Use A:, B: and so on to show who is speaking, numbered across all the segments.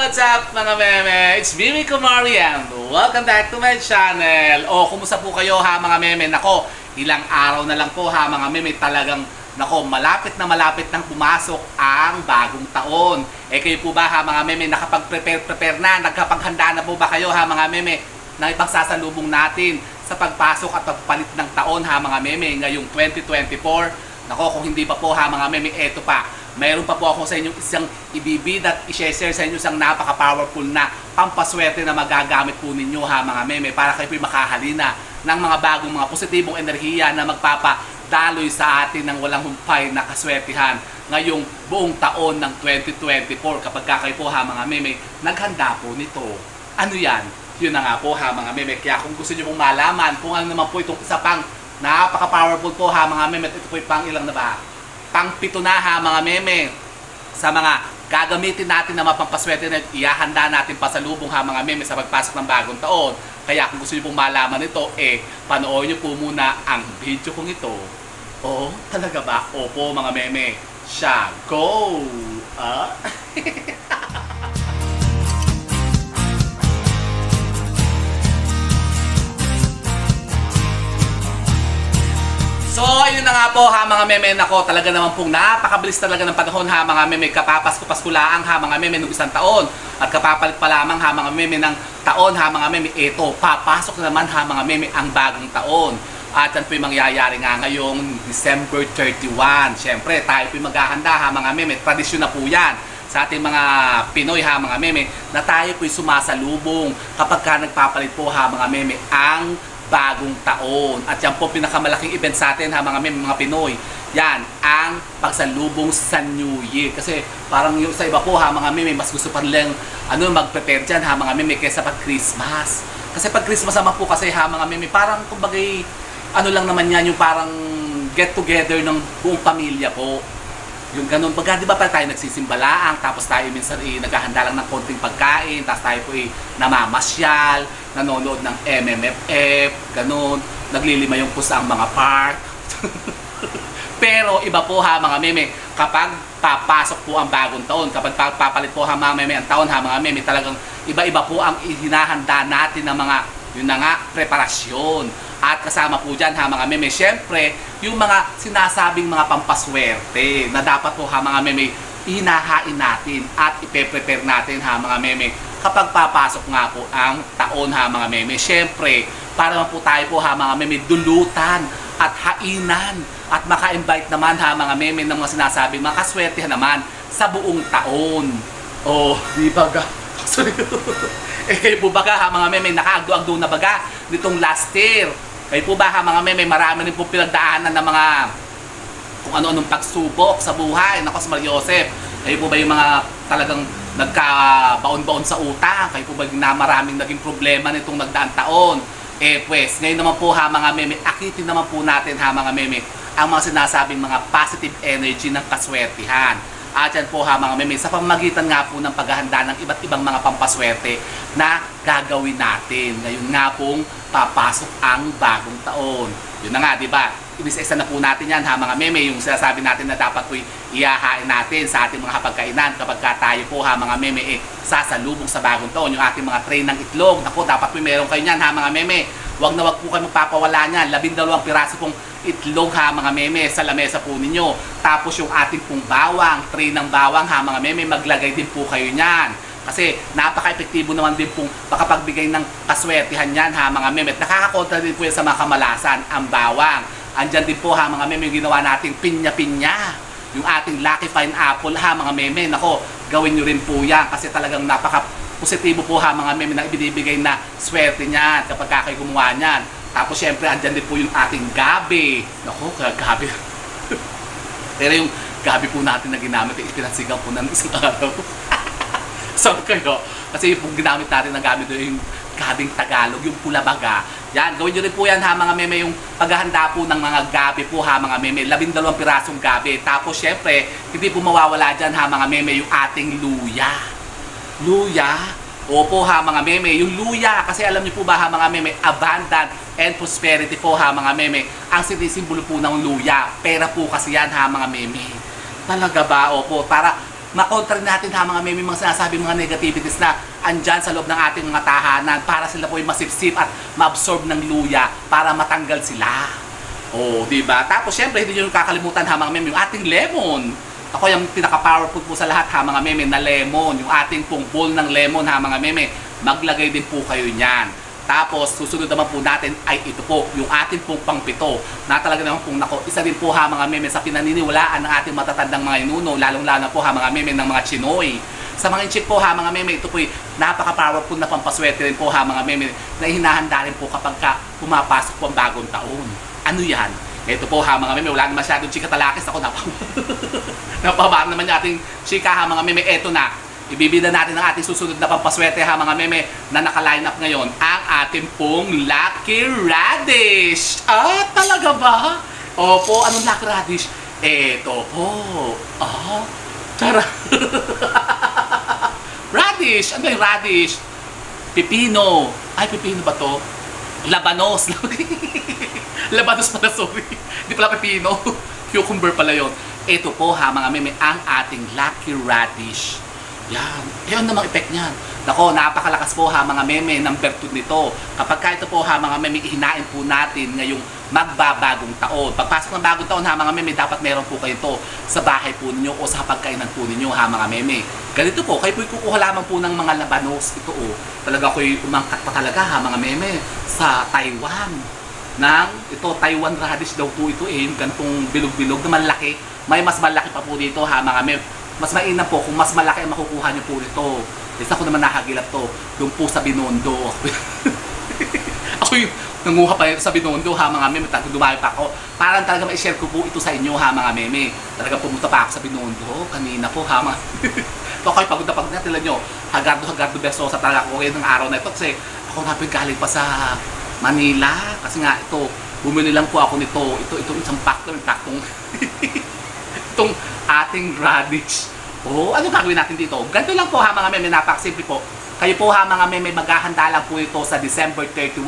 A: What's up mga meme? It's Mimi Kumari and welcome back to my channel. Kumusta po kayo ha mga meme? Nako, ilang araw na lang po ha mga meme. Talagang nako, malapit nang pumasok ang bagong taon. Kayo po ba ha mga meme, nakapag-prepare na? Nagkapaghanda na po ba kayo ha mga meme? Na ipagsasalubong natin sa pagpasok at pagpalit ng taon ha mga meme ngayong 2024. Nako, kung hindi pa po ha mga meme, eto pa. Mayroon pa po ako sa inyong isang ibibid at i-share sa inyo isang napaka-powerful na pampaswerte na magagamit po ninyo ha mga meme para kayo po'y makahalina ng mga bagong mga positibong enerhiya na magpapadaloy sa atin ng walang humpay na kaswertihan ngayong buong taon ng 2024 kapag kayo po ha mga meme naghanda po nito. Ano yan? Yun na nga po ha mga meme. Kaya kung gusto nyo pong malaman kung ano naman po itong isa pang napaka-powerful po ha mga meme, ito po yung pang ilang na ba? Pang-pito na ha mga meme sa mga gagamitin natin na mapampaswerte na ihahanda natin pasalubong ha mga meme sa pagpasok ng bagong taon. Kaya kung gusto niyo pong malaman ito, panoorin niyo po muna ang video kong ito. Oh, talaga ba? Opo mga meme. Siya, go! So, ayun na nga po ha mga meme. Nako, talaga naman pong napakabilis talaga ng panahon ha mga meme. Kapapasko-pasko lang ha mga meme ng isang taon. At kapapalit pa lamang ha mga meme ng taon ha mga meme. Ito, papasok naman ha mga meme ang bagong taon. At yan po yung mangyayari nga ngayong December 31. Siyempre, tayo po yung maghahanda ha mga meme. Tradisyon na po yan sa ating mga Pinoy ha mga meme na tayo po yung sumasalubong kapag ka nagpapalit po ha mga meme ang bagong taon. At yan po pinakamalaking event sa atin ha mga meme, mga Pinoy. Yan ang pagsalubong sa New Year. Kasi parang yung sa iba po ha mga meme, mas gusto pa nilang mag-prepare dyan ha mga meme kaysa pag Christmas. Kasi pag Christmas naman po kasi ha mga meme, parang kumbagay lang naman yan yung parang get together ng buong pamilya po. Yung ganun, pagka di ba pa tayo nagsisimbalaang, tapos tayo minsan naghahanda lang ng konting pagkain, tapos tayo po namamasyal, nanonood ng MMFF, ganun, naglilima yung pusa ang mga park. Pero iba po ha mga meme, kapag papasok po ang bagong taon, kapag papalit po ha mga meme ang taon ha mga meme, talagang iba-iba po ang hinahanda natin ng mga, yun na nga, preparasyon. At kasama po dyan ha mga meme, syempre, yung mga sinasabing mga pampaswerte na dapat po ha mga meme, hinahain natin at ipe-prepare natin ha mga meme kapag papasok nga po ang taon ha mga meme. Syempre, para naman po tayo po ha mga meme, dulutan at hainan at maka-invite naman ha mga meme ng mga sinasabing mga kaswertehan naman sa buong taon. Oh, di ba ga? Sorry. Kayo po ba ha mga meme, nakaagdo-agdo na baga nitong last year? Kayo po ba ha mga meme, marami rin po pinagdaanan ng mga kung ano-anong pagsubok sa buhay. Nako, si Mario Joseph, kayo po ba yung mga talagang nagkabaon-baon sa utang? Kayo po ba yung maraming naging problema nitong nagdaang taon? Pues, ngayon naman po ha mga meme, akitin naman po natin ha mga meme ang mga sinasabing mga positive energy ng kaswertihan. At yan po ha mga meme, sa pamamagitan nga po ng paghahanda ng iba't ibang mga pampaswerte na gagawin natin. Ngayon nga pong papasok ang bagong taon. Yun na nga, di ba? Inisa-isa na po natin yan ha mga meme, yung sinasabi natin na dapat po ihahain natin sa ating mga hapagkainan kapag tayo po ha mga meme sasalubong sa bagong taon. Yung ating mga tray ng itlog, naku, dapat po meron kayo yan ha mga meme. Huwag na huwag po kayo magpapawala niyan. 12 piraso pong itlog ha mga meme sa lamesa po ninyo. Tapos yung ating pong bawang, tray ng bawang ha mga meme, maglagay din po kayo niyan. Kasi napaka-epektibo naman din pong makapagbigay ng kaswertihan yan ha mga meme. At nakakakontra din po yan sa mga kamalasan, ang bawang. Andyan din po ha mga meme yung ginawa nating pinya-pinya. Yung ating lucky pineapple ha mga meme. Nako, gawin nyo rin po yan kasi talagang napaka-positibo po ha mga meme na ibinibigay na swerte niyan kapag kayo gumawa niyan. Tapos syempre andyan din po yung ating gabi. Nako, gabi. Pero yung gabi po natin na ginamit, ipinasigaw po ng isang araw. So kayo, kasi yung ginamit natin na gamit doon yung gabing Tagalog, yung pulabaga. Yan, gawin nyo rin po yan ha mga meme, yung paghahanda po ng mga gabi po ha mga meme, 12 pirasong gabi. Tapos syempre, hindi po mawawala dyan ha mga meme, yung ating luya. Luya? Opo ha mga meme, yung luya, kasi alam niyo po ba ha mga meme, abundant and prosperity po ha mga meme, ang sinisimbolo po ng luya. Pera po kasi yan ha mga meme. Talaga ba? Opo, para makontra natin ha mga meme, mga sinasabi mga negativities na andyan sa loob ng ating mga tahanan para sila po ay masipsip at ma-absorb ng luya para matanggal sila. Oh, di ba? Tapos syempre hindi niyo kakalimutan ha mga meme, yung ating lemon. Ako yung pinaka-powerful po sa lahat ha mga meme na lemon, yung ating pong bowl ng lemon ha mga meme. Maglagay din po kayo niyan. Tapos, susunod naman po natin ay ito po, yung ating pong pangpito. Na talaga naman pong nako, isa din po ha mga meme sa pinaniniwalaan ng ating matatandang mga inuno, lalong-lalo po ha mga meme ng mga Chinoy. Sa mga inchik po ha mga meme, ito po napaka-powerful na pampaswerte rin po ha mga meme na hinahanda rin po kapag pumapasok po ang bagong taon. Ano yan? Ito po ha mga meme, wala na masyadong chika talakis. Ako napabaan naman yung ating chika ha mga meme. Ito na. Ibibida natin ang ating susunod na pampaswerte ha mga meme na naka-line up ngayon, ang ating pong Lucky Radish. Ah, talaga ba? Opo, anong Lucky Radish? Ito po. Ah, tara. Radish. Ano yung radish? Pipino. Ay, pipino ba to? Labanos. Labanos pala, sorry. Hindi pala pipino. Cucumber pala yun. Ito po ha mga meme, ang ating Lucky Radish. Yan. Yan namang effect niyan. Nako, napakalakas po ha mga meme ng bertud nito. Kapag ito po ha mga meme, ihinain po natin ngayong magbabagong taon. Pagpasok ng bagong taon ha mga meme, dapat meron po kayo ito sa bahay po ninyo o sa pagkainan po ninyo ha mga meme. Ganito po, kayo po kukuha lamang po ng mga labanos. Ito talaga ko'y umangkat pa talaga ha mga meme sa Taiwan. Ito, Taiwan radish daw po ito yung ganitong bilog-bilog na malaki. May mas malaki pa po dito ha mga meme. Mas mainam po kung mas malaki ang makukuha nyo po nito. Isa ko naman nakagilap to, doon po sa Binondo. Ako yung nanguha pa ito sa Binondo ha mga meme, dumami pa ako. Parang talaga ma-share ko po ito sa inyo ha mga meme. Talaga pumunta pa ako sa Binondo, kanina po ha mga ito kayo pagod na pagod na, tila nyo, hagardo beso sa talaga ko ngayon ng araw na ito kasi ako galing pa sa Manila. Kasi nga ito, bumili lang po ako nito. Ito isang paktong itong ating radish. Ano gagawin natin dito? Ganito lang po ha mga meme, napakasimple po. Kayo po ha mga meme, maghahanda lang po ito sa December 31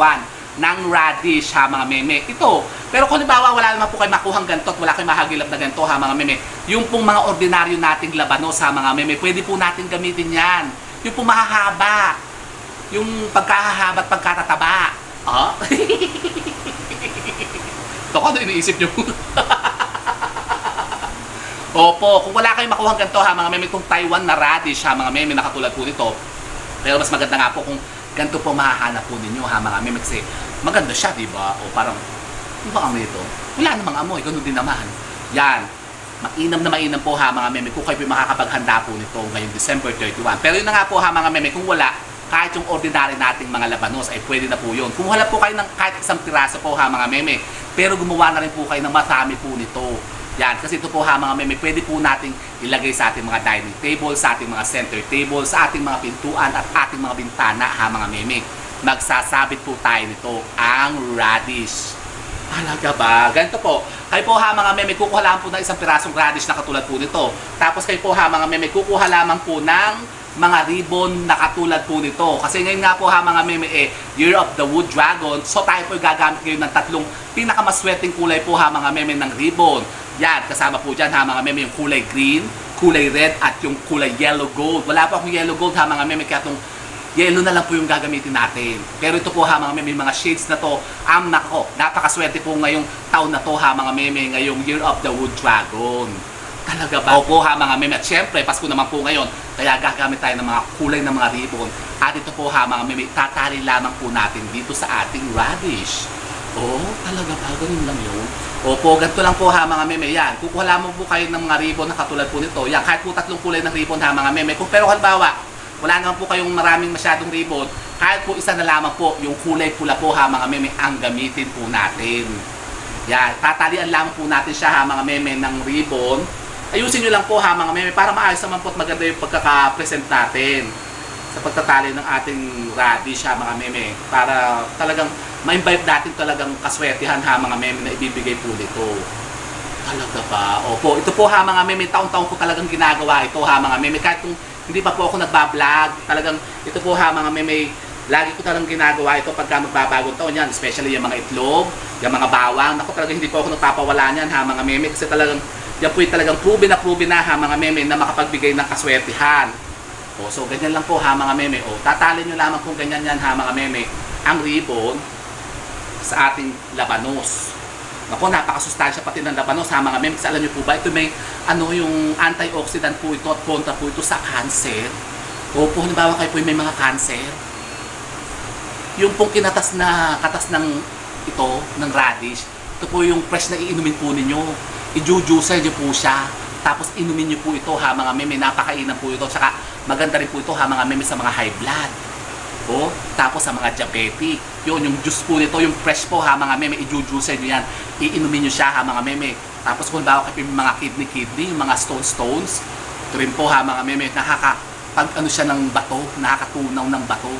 A: ng radish ha mga meme. Ito, pero kung halimbawa wala naman po kayo makuhang ganito at wala kayo mahagilap na ganito ha mga meme, yung pong mga ordinaryo nating labanos ha mga meme, pwede po natin gamitin yan. Yung pong mahahaba, yung pagkahahaba at pagkatataba. Ito ko, ano iniisip nyo? Opo, kung wala kayong makuhang ganito ha mga meme, itong Taiwan na radish ha mga meme na katulad po nito. Pero mas maganda nga po kung ganito po mahahanap po ninyo ha mga meme kasi maganda siya, di ba? O parang, ano ba amoy ito? Wala namang amoy, ganun din naman. Yan, mainam po ha mga meme kung kayo po makakapaghanda po nito ngayong December 31. Pero yun na nga po ha mga meme, kung wala, kahit yung ordinary nating mga labanos ay pwede na po yun. Kumuha po kayo ng kahit isang piraso po ha mga meme, pero gumawa na rin po kayo ng marami po nito. Yan, kasi ito po ha mga meme, pwede po nating ilagay sa ating mga dining table, sa ating mga center table, sa ating mga pintuan at ating mga bintana ha mga meme. Magsasabit po tayo nito, ang radish. Talaga ba? Ganito po. Kayo po ha mga meme, kukuha lamang po ng isang pirasong radish na katulad po nito. Tapos kayo po ha mga meme, kukuha lamang po ng mga ribbon na katulad po nito. Kasi ngayon nga po ha mga meme, Year of the Wood Dragon. So tayo po gagamit ngayon ng tatlong pinakamaswerteng kulay po ha mga meme ng ribbon. Yan, kasama po dyan ha mga meme yung kulay green, kulay red at yung kulay yellow gold. Wala pa akong yellow gold ha mga meme, kaya itong yellow na lang po yung gagamitin natin. Pero ito po ha mga meme, mga shades na to, nako, napakaswerte po ngayong taon na to ha mga meme, ngayong Year of the Wood Dragon. Talaga ba? Opo ha mga meme, at syempre Pasko naman po ngayon, kaya gagamit tayo ng mga kulay ng mga ribbon. At ito po ha mga meme, tatali lamang po natin dito sa ating radish. Talaga ba? Ganun lang yun. Opo, ganito lang po ha mga meme. Yan, kukuha lamang po kayo ng mga ribbon na katulad po nito. Yan, kahit po tatlong kulay ng ribbon ha mga meme. Pero halimbawa, wala naman po kayong maraming masyadong ribbon, kahit po isa na lamang po, yung kulay pula po ha mga meme, ang gamitin po natin. Yan, tatalian lamang po natin siya ha mga meme ng ribbon. Ayusin nyo lang po ha mga meme para maayos naman po at maganda yung pagkaka-present natin sa pagtatali ng ating radish ha mga meme, para talagang ma-invite natin talagang kaswertihan ha mga meme na ibibigay po dito. Talaga ba? Opo, ito po ha mga meme, taon-taon ko talagang ginagawa ito ha mga meme, kahit kung hindi pa po ako nagbablog, talagang ito po ha mga meme, lagi ko talagang ginagawa ito pagka magbabagong taon yan, especially yung mga itlog, yung mga bawang. Naku, talagang hindi po ako nagpapawala niyan ha mga meme, kasi talagang Yan po yung talagang proven na ha mga meme na makapagbigay ng kaswertihan. O, so ganyan lang po ha mga meme. O, tatalin nyo lamang kung ganyan yan ha mga meme. Ang ribbon sa ating labanos. Naku, napakasustansya pati ng labanos ha mga meme. Kasi alam nyo po ba, ito may yung antioxidant po ito at kontra po ito sa cancer. Opo, halimbawa kayo po may mga cancer. Yung pong katas ng ito, ng radish, ito po yung fresh na iinumin po ninyo. I-juicer nyo po siya. Tapos inumin nyo po ito ha mga meme. Napakainan po ito. Tsaka maganda rin po ito ha mga meme sa mga high blood. O, tapos sa mga diabetic. Yun, yung juice po nito, yung fresh po ha mga meme, i-juicer nyo yan. Iinumin nyo siya ha mga meme. Tapos kung bawa kayo yung mga kidney, yung mga stones, ito rin po ha mga meme, pag ano siya ng bato, nakakatunaw ng bato.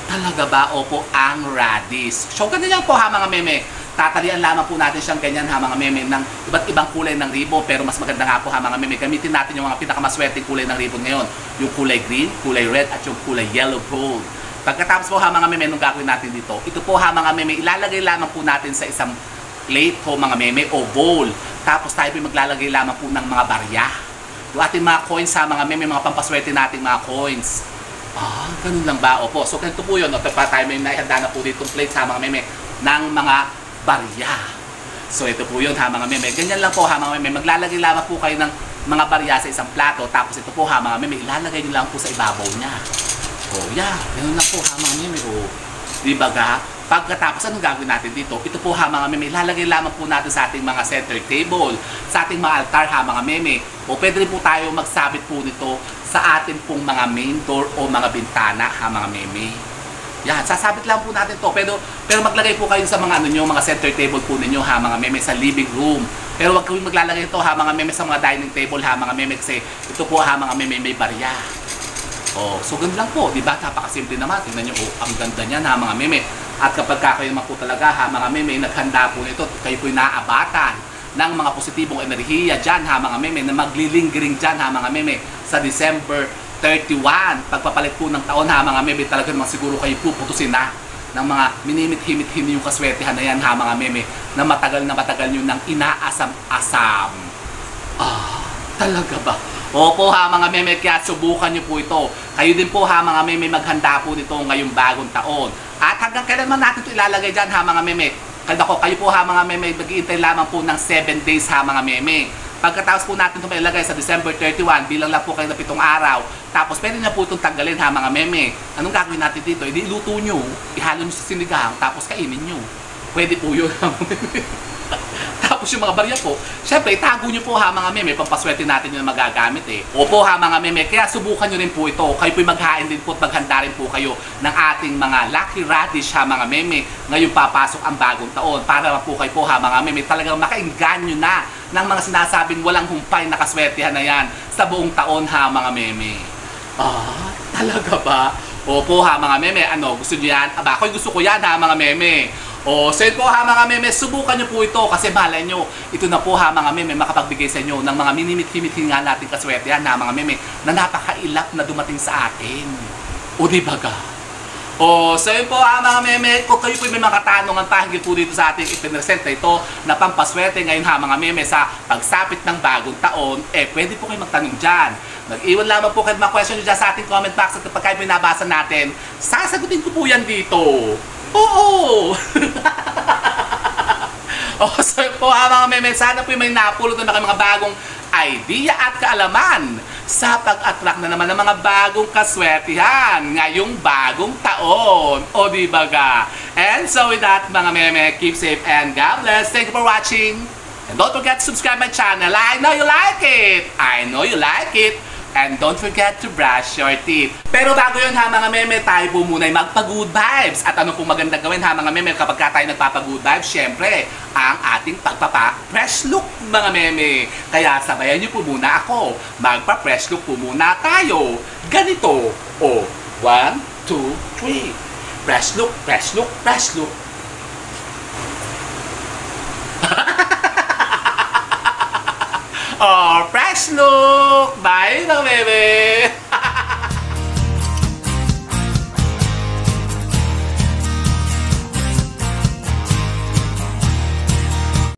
A: Talaga ba? Opo, ang radish. So, ganyan lang po ha mga meme. Tatalian lamang po natin siyang ganyan ha mga meme ng iba't ibang kulay ng ribbon, pero mas maganda nga po ha mga meme. Gamitin natin yung mga pinakamaswerteng kulay ng ribbon ngayon. Yung kulay green, kulay red, at yung kulay yellow gold. Pagkatapos po ha mga meme, nung gagawin natin dito, ito po ha mga meme, ilalagay lamang po natin sa isang plate po mga meme o bowl. Tapos tayo po maglalagay lamang po ng mga barya. Yung ating mga coins ha mga meme, mga pampaswerte nating mga coins. Ganun lang ba? Opo. So, ganito po yun. Ito pa tayo may naihanda na po dito plates ha mga meme ng mga barya. So, ito po yun ha mga meme. Ganyan lang po ha mga meme. Maglalagay lamang po kayo ng mga barya sa isang plato. Tapos ito po ha mga meme, ilalagay nyo lang po sa ibabaw niya. Yeah. Ganun lang po ha mga meme. Diba ga? Pagkatapos, anong gagawin natin dito? Ito po ha mga meme, ilalagay lamang po natin sa ating mga center table, sa ating mga altar ha mga meme. O pwede rin po tayo magsabit po nito sa ating pong mga main door o mga bintana ha mga meme. Yan, sasabit lang po natin to. Pero maglagay po kayo sa mga mga center table po ninyo ha mga meme sa living room. Pero wag kayong maglalagay ito ha mga meme sa mga dining table ha mga meme kasi ito po ha mga meme may barya. So ganun lang po, di ba? Napakasimple naman. Tingnan nyo, ang ganda niyan ha mga meme. At kapag kayo naman po talaga ha mga meme, naghanda po nito, kayo po'y naaabatan ng mga positibong enerhiya dyan ha mga meme, na maglilingering dyan ha mga meme sa December 31. Pagpapalit po ng taon ha mga meme, talaga naman siguro kayo puputusin na ng mga minimit-himit-himit yung kaswertihan na yan ha mga meme, na matagal nyo nang inaasam-asam. Talaga ba? Opo ha mga meme, kaya subukan nyo po ito. Kayo din po ha mga meme, maghanda po nito ngayong bagong taon. At hanggang kailan man natin ito ilalagay dyan ha mga meme. Kayo po ha mga meme, mag-iintay lamang po ng 7 days ha mga meme. Pagkatapos po natin ito mailagay sa December 31, bilang lang po kayo na 7 araw. Tapos pwede na po itong tanggalin ha mga meme. Anong gagawin natin dito? Iluto nyo, ihalo nyo sa sinigang, tapos kainin nyo. Pwede po yun ha mga meme. Tapos yung mga barya po, syempre itago nyo po ha mga meme, pampaswerte natin yung magagamit Opo ha mga meme, kaya subukan nyo rin po ito. Kayo po'y maghain din po at maghanda rin po kayo ng ating mga lucky radish ha mga meme. Ngayon papasok ang bagong taon para po kayo po ha mga meme, talagang makainganyo na ng mga sinasabing walang humpay na kaswertihan na yan sa buong taon ha mga meme. Talaga ba? Opo ha mga meme, gusto nyo yan? Ako'y gusto ko yan ha mga meme. So yun po ha mga meme, subukan nyo po ito kasi malay nyo, ito na po ha mga meme, makapagbigay sa inyo ng mga minimit-himit nga natin kaswertihan ha mga meme na napakailap na dumating sa atin. Di ba ga? So yun po ha mga meme, kung kayo po may mga katanungan pa higit po dito sa ating ipinresent na ito na pampaswerte ngayon ha mga meme sa pagsapit ng bagong taon, pwede po kayo magtanong dyan. Mag-iwan lamang po kayo mga question nyo dyan sa ating comment box at kapag kayo pinabasa natin, sasagutin ko po yan dito. Oo! So po ha mga meme, sana po may napulot na kayo mga bagong idea at kaalaman sa pag-attract na naman ng mga bagong kaswertihan ngayong bagong taon. Di ba ga? And so with that mga meme, keep safe and God bless. Thank you for watching. And don't forget to subscribe my channel. I know you like it. I know you like it. And don't forget to brush your teeth. Pero bago yun ha mga meme, tayo po muna ay magpa-good vibes. At ano pong magandang gawin ha mga meme kapag tayo nagpapa-good vibes? Syempre, ang ating pagpapa-fresh look mga meme. Kaya sabayan niyo po muna ako. Magpa-fresh look po muna tayo. Ganito. 1, 2, 3. Fresh look, fresh look, fresh look. Fresh look! Bye mga bebe!